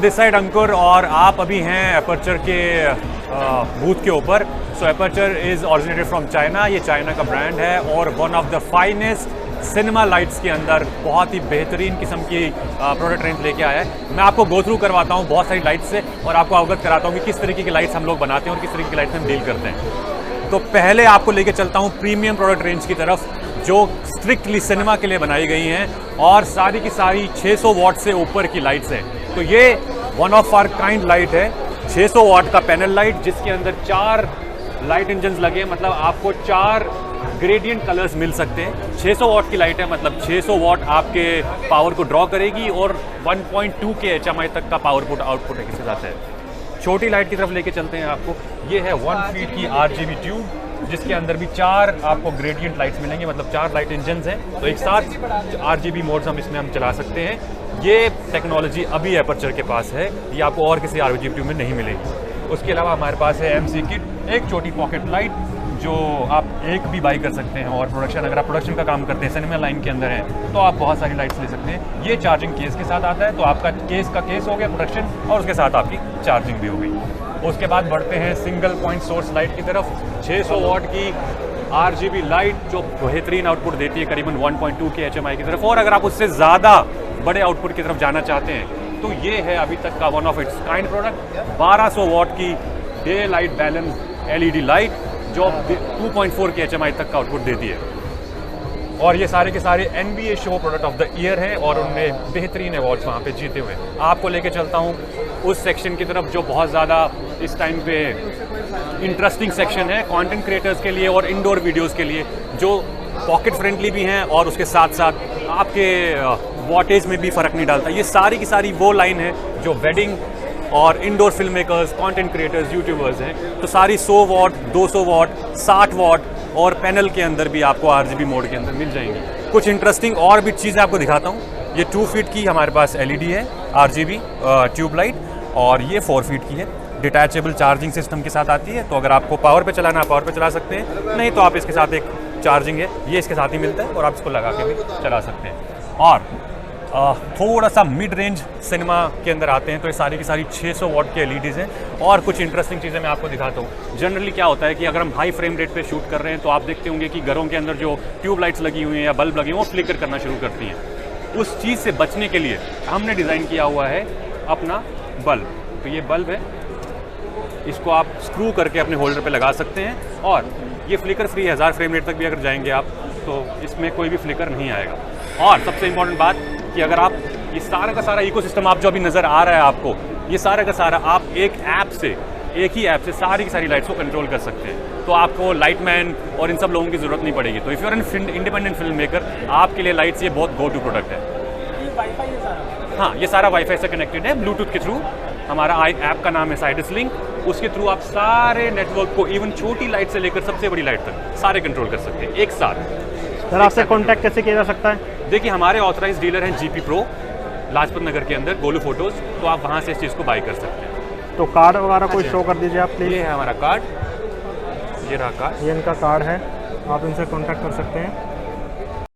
This side अंकुर और आप अभी हैं एपर्चर के बूथ के ऊपर। So aperture is originated from China, ये चाइना का ब्रांड है और one of the finest cinema lights के अंदर बहुत ही बेहतरीन किस्म की प्रोडक्ट रेंज लेके आया है। मैं आपको गो थ्रू करवाता हूँ बहुत सारी लाइट्स से और आपको अवगत कराता हूँ कि किस तरीके की लाइट्स हम लोग बनाते हैं और किस तरीके की लाइट्स हम डील करते हैं। तो पहले आपको लेके चलता हूँ प्रीमियम प्रोडक्ट रेंज की तरफ, जो स्ट्रिक्टली सिनेमा के लिए बनाई गई हैं और सारी की सारी 600 वॉट से ऊपर की लाइट्स हैं। तो ये one of our kind light है, 600 वॉट का पैनल लाइट जिसके अंदर 4 लाइट इंजन्स लगे, मतलब आपको 4 ग्रेडियंट कलर्स मिल सकते हैं। 600 वॉट की लाइट है, मतलब 600 वॉट आपके पावर को ड्रॉ करेगी और 1.2 के HMI तक का पावर आउटपुट है इसके साथ है। छोटी लाइट की तरफ लेके चलते हैं आपको। ये है 1 फीट की RGB ट्यूब जिसके अंदर भी 4 आपको ग्रेडियंट लाइट्स मिलेंगे, मतलब 4 लाइट इंजन्स हैं। तो एक साथ RGB मोड्स हम चला सकते हैं। ये टेक्नोलॉजी अभी एपर्चर के पास है, ये आपको और किसी RGB ट्यूब में नहीं मिलेगी। उसके अलावा हमारे पास है MC किट, एक छोटी पॉकेट लाइट जो आप एक भी बाई कर सकते हैं और प्रोडक्शन, अगर आप प्रोडक्शन का काम करते हैं, सिनेमा लाइन के अंदर हैं, तो आप बहुत सारी लाइट्स ले सकते हैं। ये चार्जिंग केस के साथ आता है, तो आपका केस हो गया प्रोडक्शन और उसके साथ आपकी चार्जिंग भी हो गई। उसके बाद बढ़ते हैं सिंगल पॉइंट सोर्स लाइट की तरफ। 600 वॉट की RGB लाइट जो बेहतरीन आउटपुट देती है करीबन 1.2 के HMI की तरफ, और अगर आप उससे ज़्यादा बड़े आउटपुट की तरफ जाना चाहते हैं तो ये है अभी तक का one of its kind product, 1200 watt की day light balance LED light जो 2.4 के HMI तक का आउटपुट देती है। और ये सारे के सारे NBA show product of the year हैं और उनमें बेहतरीन अवार्ड्स वहाँ पे जीते हुए। आपको लेके चलता हूँ उस सेक्शन की तरफ जो बहुत ज़्यादा इस टाइम पे इंटरेस्टिंग सेक्शन है कंटेंट क्रिएटर्स के लिए और इंडोर वीडियोस के लिए, जो पॉकेट फ्रेंडली भी हैं और उसके साथ साथ आपके वॉटेज में भी फ़र्क नहीं डालता। ये सारी की सारी वो लाइन है जो वेडिंग और indoor film makers, content creators, YouTubers हैं, तो सारी 100 वॉट, 200 वॉट, 60 वॉट और पैनल के अंदर भी आपको RGB मोड के अंदर मिल जाएंगी। कुछ इंटरेस्टिंग और भी चीज़ें आपको दिखाता हूँ। ये 2 फीट की हमारे पास LED है RGB ट्यूब लाइट, और ये 4 फीट की है, डिटैचेबल चार्जिंग सिस्टम के साथ आती है। तो अगर आपको पावर पे चलाना, पावर पे चला सकते हैं, नहीं तो आप इसके साथ एक चार्जिंग है, ये इसके साथ ही मिलता है और आप इसको लगा के भी चला सकते हैं। और थोड़ा सा मिड रेंज सिनेमा के अंदर आते हैं तो ये सारी की सारी 600 वॉट के LEDs हैं। और कुछ इंटरेस्टिंग चीज़ें मैं आपको दिखाता हूँ। जनरली क्या होता है कि अगर हम हाई फ्रेम रेट पे शूट कर रहे हैं तो आप देखते होंगे कि घरों के अंदर जो ट्यूब लाइट्स लगी हुई हैं या बल्ब लगी हुई हैं वो फ्लिकर करना शुरू करती हैं। उस चीज़ से बचने के लिए हमने डिज़ाइन किया हुआ है अपना बल्ब। तो ये बल्ब है, इसको आप स्क्रू करके अपने होल्डर पे लगा सकते हैं और ये फ्लिकर फ्री है। 1000 फ्रेम रेट तक भी अगर जाएंगे आप तो इसमें कोई भी फ्लिकर नहीं आएगा। और सबसे इम्पोर्टेंट बात कि अगर आप ये सारा का सारा इकोसिस्टम आप जो अभी नज़र आ रहा है आपको, ये सारा का सारा आप एक ही ऐप से सारी की सारी लाइट्स को कंट्रोल कर सकते हैं। तो आपको लाइटमैन और इन सब लोगों की ज़रूरत नहीं पड़ेगी। तो if you are an independent film maker, आपके लिए लाइट्स ये बहुत गो टू प्रोडक्ट है। हाँ, ये सारा वाईफाई से कनेक्टेड है ब्लूटूथ के थ्रू। हमारा ऐप का नाम है साइडस लिंक, उसके थ्रू आप सारे नेटवर्क को, इवन छोटी लाइट से लेकर सबसे बड़ी लाइट तक, सारे कंट्रोल कर सकते हैं एक साथ। सर आपसे कांटेक्ट कैसे किया जा सकता है? देखिए, हमारे ऑथराइज डीलर हैं GP Pro लाजपत नगर के अंदर, गोलू फोटोज़, तो आप वहाँ से इस चीज़ को बाई कर सकते हैं। तो कार्ड वगैरह कोई शो कर दीजिए आप प्लीज़। ये है हमारा कार्ड, ये रहा कार्ड, ये इनका कार्ड है, आप इनसे कांटेक्ट कर सकते हैं।